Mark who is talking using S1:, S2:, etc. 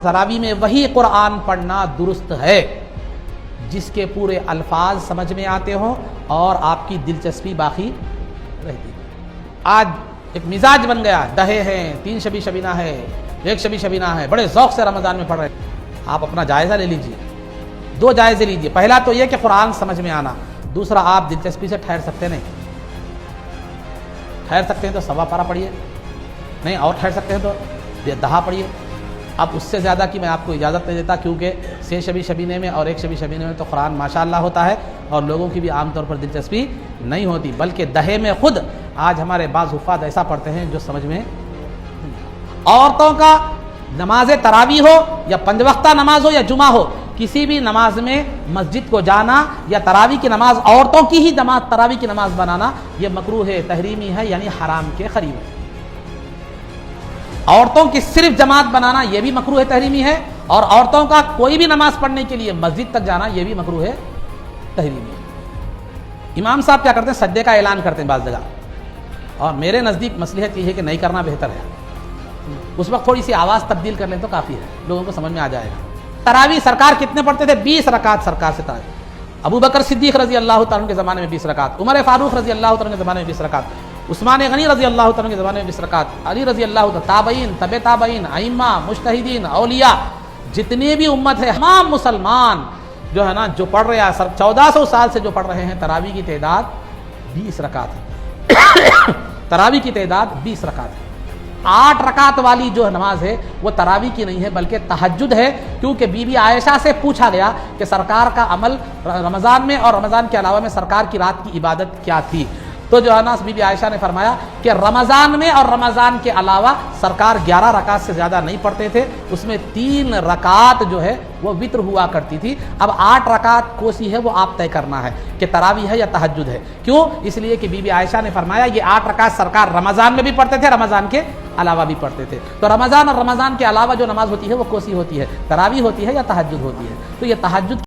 S1: تراویح میں وہی قرآن پڑھنا درست ہے جس کے پورے الفاظ سمجھ میں آتے ہوں اور آپ کی دلچسپی باقی رہتی. آج ایک مزاج بن گیا، دہے ہیں، 3 شبی شبینہ ہے، 1 شبی شبینہ ہے، بڑے ذوق سے رمضان میں پڑھ رہے ہیں. آپ اپنا جائزہ لے لیجئے، 2 جائزے لیجئے. پہلا تو یہ کہ قرآن سمجھ میں آنا، دوسرا آپ دلچسپی سے ٹھہر سکتے ہیں تو سوا پارہ پڑھیے، نہیں اور ٹھہر سکتے ہیں تو 10 پڑھیے. اب اس سے زیادہ کی میں آپ کو اجازت نہیں دیتا، کیونکہ 6 شبی شبینے میں اور 1 شبی شبینے میں تو قرآن ماشاءاللہ ہوتا ہے اور لوگوں کی بھی عام طور پر دلچسپی نہیں ہوتی، بلکہ دہے میں خود آج ہمارے بعض حفاظ ایسا پڑھتے ہیں جو سمجھ میں. عورتوں کا نماز تراویح ہو یا 5 وقتہ نماز ہو یا جمعہ ہو، کسی بھی نماز میں مسجد کو جانا یا تراویح کی نماز عورتوں کی ہی نماز تراویح کی نماز بنانا یہ مکروہ ہے، تحریمی ہے، یعنی حرام کے قریب ہے. عورتوں کی صرف جماعت بنانا یہ بھی مکروہ تحریمی ہے، اور عورتوں کا کوئی بھی نماز پڑھنے کے لیے مسجد تک جانا یہ بھی مکروہ تحریمی ہے. امام صاحب کیا کرتے ہیں؟ سجدے کا اعلان کرتے ہیں بعض جگہ، اور میرے نزدیک مصلحت یہ ہے کہ نہیں کرنا بہتر ہے. اس وقت تھوڑی سی آواز تبدیل کر لیں تو کافی ہے، لوگوں کو سمجھ میں آ جائے گا. تراویح سرکار کتنے پڑھتے تھے؟ 20 رکعت سرکار سے تراویح. ابو بکر صدیق رضی اللہ تعالیٰ کے زمانے میں 20 رکعت، عمر فاروق رضی اللہ تعالیٰ کے زمانے میں 20 رکعت، عثمان غنی رضی اللہ تعالیٰ کے زمانے میں 20 رکعت، علی رضی اللہ تعالیٰ، تابعین، تبع تابعین، ائمہ، مجتہدین، اولیاء، جتنی بھی امت ہے، تمام مسلمان جو ہے نا جو پڑھ رہے ہیں 1400 سال سے جو پڑھ رہے ہیں، تراویح کی تعداد 20 رکعت ہے. تراویح کی تعداد 20 رکعت ہے. 8 رکعت والی جو نماز ہے وہ تراویح کی نہیں ہے بلکہ تہجد ہے، کیونکہ بی بی عائشہ سے پوچھا گیا کہ سرکار کا عمل رمضان میں اور رمضان کے علاوہ میں سرکار کی رات کی عبادت کیا تھی. تو جو ہے نا بی بی عائشہ نے فرمایا کہ رمضان میں اور رمضان کے علاوہ سرکار 11 رکعت سے زیادہ نہیں پڑھتے تھے، اس میں 3 رکعت جو ہے وہ وتر ہوا کرتی تھی. اب 8 رکعت کوسی ہے وہ آپ طے کرنا ہے کہ تراویح ہے یا تہجد ہے. کیوں؟ اس لیے کہ بی بی عائشہ نے فرمایا یہ 8 رکعت سرکار رمضان میں بھی پڑھتے تھے، رمضان کے علاوہ بھی پڑھتے تھے. تو رمضان اور رمضان کے علاوہ جو نماز ہوتی ہے وہ کوسی ہوتی ہے، تراویح ہوتی ہے یا تہجد ہوتی ہے. تو یہ تہجد